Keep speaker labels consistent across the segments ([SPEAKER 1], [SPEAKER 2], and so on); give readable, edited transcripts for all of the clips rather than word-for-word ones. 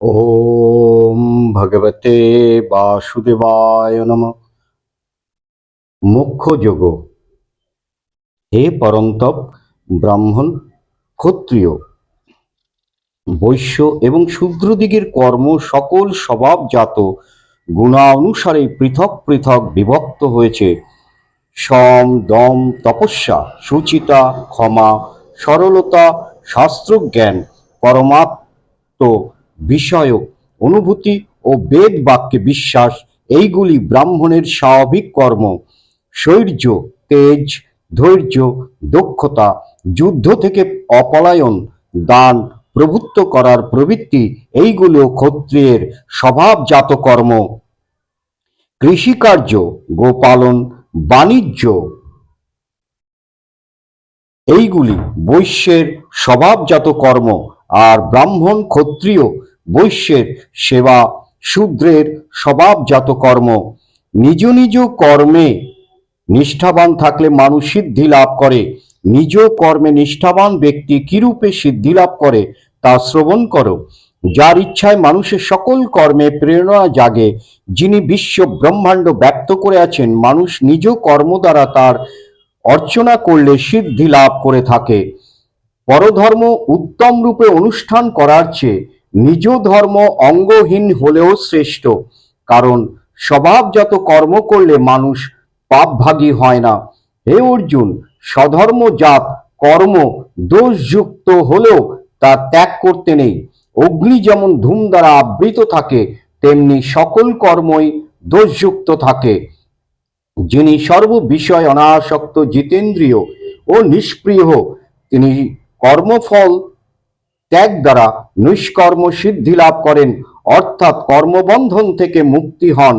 [SPEAKER 1] ওম ভগবতে বাসুদেবায় নমঃ। মুখ্য যোগ। হে পরন্তপ, ব্রাহ্মণ, ক্ষত্রিয়, বৈশ্য এবং শূদ্রদিগের কর্ম সকল স্বভাবজাত গুণানুসারে পৃথক পৃথক বিভক্ত হয়েছে। সম, দম, তপস্যা, সুচিতা, ক্ষমা, সরলতা, শাস্ত্রজ্ঞান, পরমাত্ম বিষয়ক অনুভূতি ও বেদ বাক্যে বিশ্বাস, এইগুলি ব্রাহ্মণের স্বাভাবিক কর্ম। শৌর্য, তেজ, ধৈর্য, দক্ষতা, যুদ্ধ থেকে অপলায়ন, দান, প্রভুত্ব করার প্রবৃত্তি, এইগুলো ক্ষত্রিয়ের স্বভাবজাত কর্ম। কৃষিকার্য, গোপালন, বাণিজ্য, এইগুলি বৈশ্যের স্বভাবজাত কর্ম। আর ব্রাহ্মণ, ক্ষত্রিয়, বৈশ্যের সেবা শূদ্রের স্বভাবজাত কর্ম। নিজ নিজ কর্মে নিষ্ঠাবান থাকলে মানুষ সিদ্ধি লাভ করে। নিজ কর্মে নিষ্ঠাবান ব্যক্তি কিরূপে সিদ্ধি লাভ করে তা শ্রবণ করো। যার ইচ্ছায় মানুষের সকল কর্মে প্রেরণা জাগে, যিনি বিশ্ব ব্রহ্মাণ্ড ব্যক্ত করে আছেন, মানুষ নিজ কর্ম দ্বারা তার অর্চনা করলে সিদ্ধি লাভ করে থাকে। পরধর্ম উত্তম রূপে অনুষ্ঠান করার চেয়ে নিজ ধর্ম অঙ্গহীন হলেও শ্রেষ্ঠ, কারণ স্বভাবজাত কর্ম করলে মানুষ পাপভাগী হয় না। হে অর্জুন, স্বধর্মজাত কর্ম দোষযুক্ত হলেও তা ত্যাগ করতে নেই। অগ্নি যেমন ধূম দ্বারা আবৃত থাকে, তেমনি সকল কর্মই দোষযুক্ত থাকে। যিনি সর্ববিষয় অনাসক্ত, জিতেন্দ্রিয় ও নিষ্প্রিয়, তিনি কর্মফল ত্যাগ দ্বারা নিষ্কর্ম সিদ্ধি লাভ করেন, অর্থাৎ কর্মবন্ধন থেকে মুক্তি হন।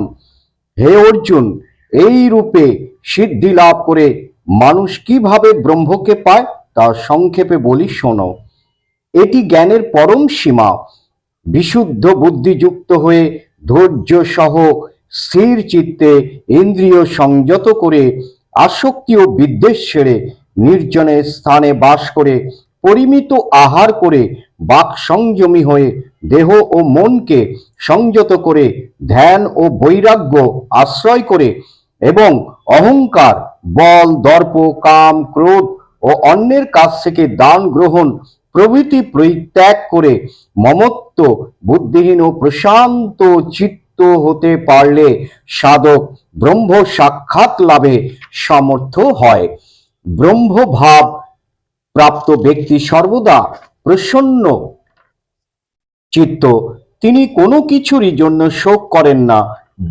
[SPEAKER 1] হে অর্জুন, এই রূপে সিদ্ধি লাভ করে মানুষ কিভাবে ব্রহ্মকে পায় তা সংক্ষেপে বলি শোনো। এটি জ্ঞানের পরম সীমা। বিশুদ্ধ বুদ্ধিযুক্ত হয়ে ধৈর্য সহ স্থির চিত্তে ইন্দ্রিয় সংযত করে আসক্তি ও বিদ্বেষ ছেড়ে নির্জনে স্থানে বাস করে পরিমিত আহার করে বাক সংযমী হয়ে দেহ ও মনকে সংযত করে ধ্যান ও বৈরাগ্য আশ্রয় করে এবং অহংকার, বল, দর্প, কাম, ক্রোধ ও অন্যের কাছ থেকে দান গ্রহণ প্রভৃতি পরিত্যাগ করে মমত্ব বুদ্ধিহীন ও প্রশান্ত চিত্ত হতে পারলে সাধক ব্রহ্ম সাক্ষাৎ লাভে সমর্থ হয়। ব্রহ্মভাব প্রাপ্ত ব্যক্তি সর্বদা প্রসন্ন চিত্ত। তিনি কোনো কিছুরই জন্য শোক করেন না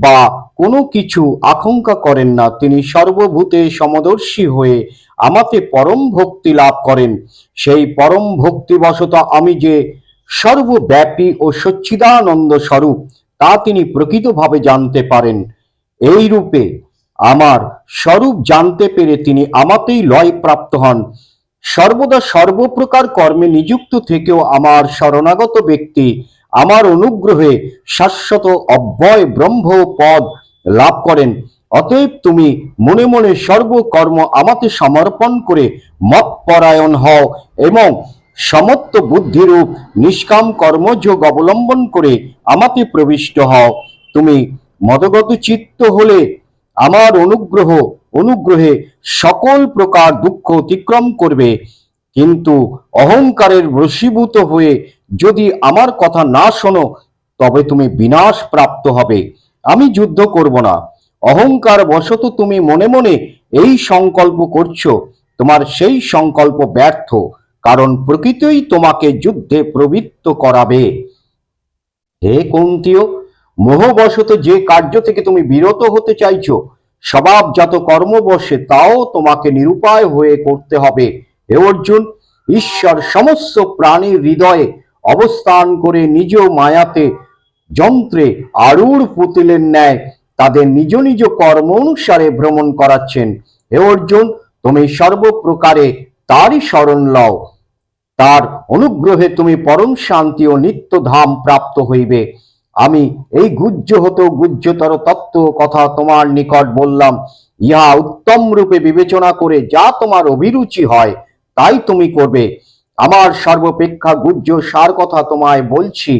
[SPEAKER 1] বা কোনো কিছু আকাঙ্ক্ষা করেন না। তিনি সর্বভূতে সমদর্শী হয়ে আমাতে পরম ভক্তি লাভ করেন। সেই পরম ভক্তিবশত আমি যে সর্বব্যাপী ও সচ্চিদানন্দ স্বরূপ তা তিনি প্রকৃতভাবে জানতে পারেন। এই রূপে আমার স্বরূপ জানতে পেরে তিনি আমাতেই লয় প্রাপ্ত হন। সর্বদা সর্বপ্রকার কর্মে নিযুক্ত থেকেও আমার শরণাগত ব্যক্তি আমার অনুগ্রহে শাশ্বত অব্যয় ব্রহ্ম পদ লাভ করেন। অতএব তুমি মনে মনে সর্বকর্ম আমাতে সমর্পণ করে মৎপরায়ণ হও এবং সমত্ব বুদ্ধিরূপ নিষ্কাম কর্মযোগ অবলম্বন করে আমাতে প্রবিষ্ট হও। তুমি মদগত চিত্ত হলে আমার অনুগ্রহে সকল প্রকার দুঃখ অতিক্রম করবে। কিন্তু অহংকারের বশীভূত হয়ে যদি আমার কথা না শোনো, তবে তুমি বিনাশ প্রাপ্ত হবে। আমি যুদ্ধ করব না। অহংকার বশত তুমি মনে মনে এই সংকল্প করছো, তোমার সেই সংকল্প ব্যর্থ, কারণ প্রকৃতই তোমাকে যুদ্ধে প্রবৃত্ত করাবে। হে কুন্তীয়, মোহবশত যে কার্য থেকে তুমি বিরত হতে চাইছো স্বভাবজাত কর্মবশে, তাও তোমাকে নিরুপায় হয়ে করতে হবে। হে অর্জুন, ঈশ্বর সমস্ত প্রাণীর হৃদয়ে অবস্থান করে নিজ মায়াতে যন্ত্রে আরূঢ় পুতুলের ন্যায় তাদের নিজ নিজ কর্ম অনুসারে ভ্রমণ করাচ্ছেন। হে অর্জুন, তুমি সর্বপ্রকারে তারই শরণ লও। তার অনুগ্রহে তুমি পরম শান্তি ও নিত্য ধাম প্রাপ্ত হইবে। আমি এই গুহ্য হতে গুহ্যতর তত্ত্ব কথা তোমার নিকট বললাম। ইহা উত্তম রূপে বিবেচনা করে যা তোমার অভিরুচি হয় তাই তুমি করবে। আমার সর্বাপেক্ষা গুহ্য সার কথা তোমায় বলছি।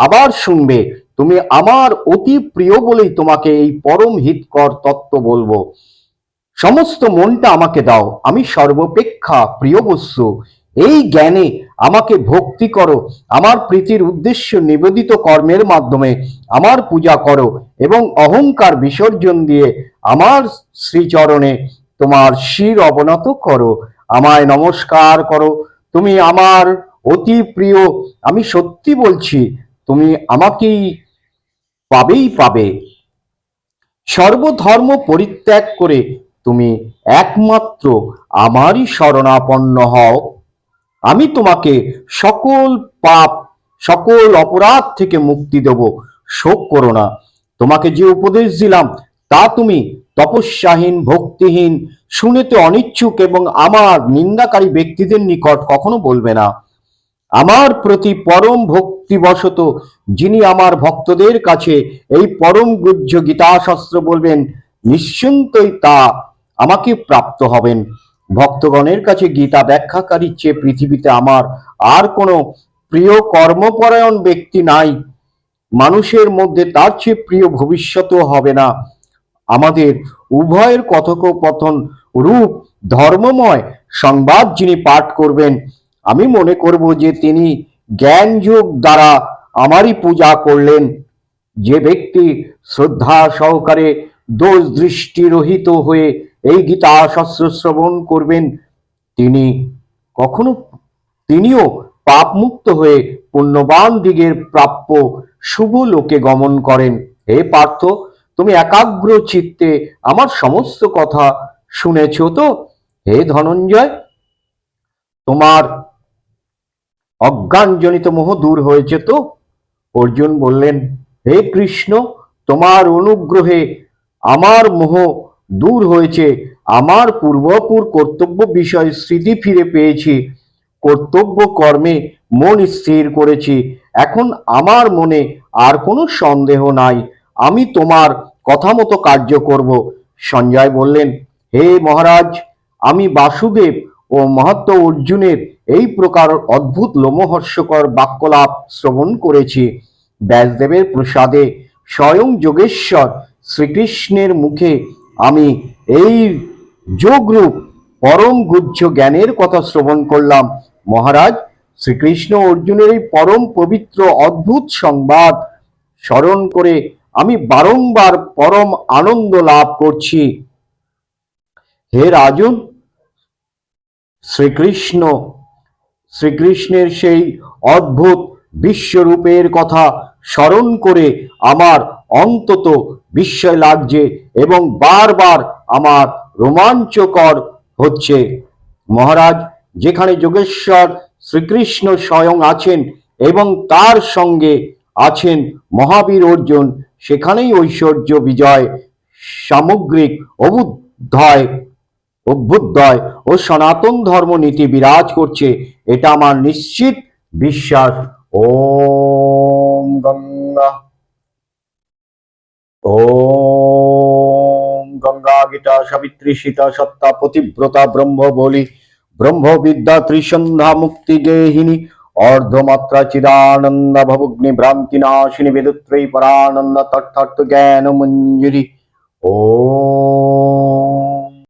[SPEAKER 1] আবার শুনবে। তুমি আমার অতি প্রিয় বলেই তোমাকে এই পরম হিতকর তত্ত্ব বলবো। সমস্ত মনটা আমাকে দাও, আমি সর্বাপেক্ষা প্রিয় বস্তু। এই জ্ঞানে আমাকে ভক্তি করো, আমার প্রীতির উদ্দেশ্য নিবেদিত কর্মের মাধ্যমে আমার পূজা করো এবং অহংকার বিসর্জন দিয়ে আমার শ্রীচরণে তোমার শির অবনত করো, আমায় নমস্কার করো। তুমি আমার অতি প্রিয়, আমি সত্যি বলছি, তুমি আমাকেই পাবেই পাবে। সর্বধর্ম পরিত্যাগ করে তুমি একমাত্র আমারই শরণাপন্ন হও। আমি তোমাকে সকল পাপ, সকল অপরাধ থেকে মুক্তি দেব। শোক করো না। তোমাকে যে উপদেশ দিলাম তা তুমি তপস্যাহীন, ভক্তিহীন, শুনেতে অনিচ্ছুক এবং আমার নিন্দাকারী ব্যক্তিদের নিকট কখনো বলবে না। আমার প্রতি পরম ভক্তিবশত যিনি আমার ভক্তদের কাছে এই পরম গুহ্য গীতাশাস্ত্র বলবেন, নিশ্চিন্তই তা আমাকে প্রাপ্ত হবেন। ভক্তগণের কাছে গীতা ব্যাখ্যাকারীর চেয়ে পৃথিবীতে আমার আর কোনো প্রিয় কর্মপরায়ণ ব্যক্তি নাই। মানুষের মধ্যে তার চেয়ে প্রিয় ভবিষ্যতেও হবে না। আমাদের উভয়ের কথোপকথন রূপ ধর্মময় সংবাদ যিনি পাঠ করবেন, আমি মনে করব যে তিনি জ্ঞান যোগ দ্বারা আমারই পূজা করলেন। যে ব্যক্তি শ্রদ্ধা সহকারে দোষ দৃষ্টি রহিত হয়ে এই গীতা শাস্ত্র শ্রবণ করবেন, তিনি কখনো তিনিও পাপমুক্ত হয়ে পুণ্যবান দিগের প্রাপ্য শুভ লোকে গমন করেন। হে পার্থ, তুমি একাগ্র চিত্তে আমার সমস্ত কথা শুনেছ তো? হে ধনঞ্জয়, তোমার অজ্ঞানজনিত মোহ দূর হয়েছে তো? অর্জুন বললেন, হে কৃষ্ণ, তোমার অনুগ্রহে আমার মোহ দূর হয়েছে। আমার পূর্বপুর কর্তব্য বিষয়ে স্মৃতি ফিরে পেয়েছি। কর্তব্য কর্মে মন স্থির করেছি। এখন আমার মনে আর কোনো সন্দেহ নাই। আমি তোমার কথা মতো কার্য করব। সঞ্জয় বললেন, হে মহারাজ, আমি বাসুদেব ও মহাত্ম অর্জুনের এই প্রকার অদ্ভুত লোমহর্ষকর বাক্যলাপ শ্রবণ করেছি। ব্যাসদেবের প্রসাদে স্বয়ং যোগেশ্বর শ্রীকৃষ্ণের মুখে আমি এই যোগরূপ পরম গুহ্য জ্ঞানের কথা শ্রবণ করলাম। মহারাজ, শ্রীকৃষ্ণ অর্জুনের এই পরম পবিত্র অদ্ভুত সংবাদ স্মরণ করে আমি বারংবার পরম আনন্দ লাভ করছি। হে রাজন, শ্রীকৃষ্ণ শ্রীকৃষ্ণের সেই অদ্ভুত বিশ্বরূপের কথা স্মরণ করে আমার অন্তত বিস্ময় লাগছে এবং বারবার আমার রোমাঞ্চকর হচ্ছে। মহারাজ, যেখানে যোগেশ্বর শ্রীকৃষ্ণ স্বয়ং আছেন এবং তার সঙ্গে আছেন মহাবীর অর্জুন, সেখানেই ঐশ্বর্য, বিজয়, সামগ্রিক অভ্যুদয় ও সনাতন ধর্ম নীতি বিরাজ করছে, এটা আমার নিশ্চিত বিশ্বাস। ওম গঙ্গা ওম গঙ্গা গীতা সাবিত্রী সীতা সত্তা পতিব্রতা ব্রহ্ম বলি ব্রহ্ম বিদ্যা ত্রিসন্ধ্যা মুক্তি গেহিনী অর্ধমাত্রা চিদানন্দ ভবগ্নি ভ্রান্তি নাশিনী বেদত্রয়ী পরানন্দ তত্ত্ব জ্ঞান মঞ্জুরি। ওম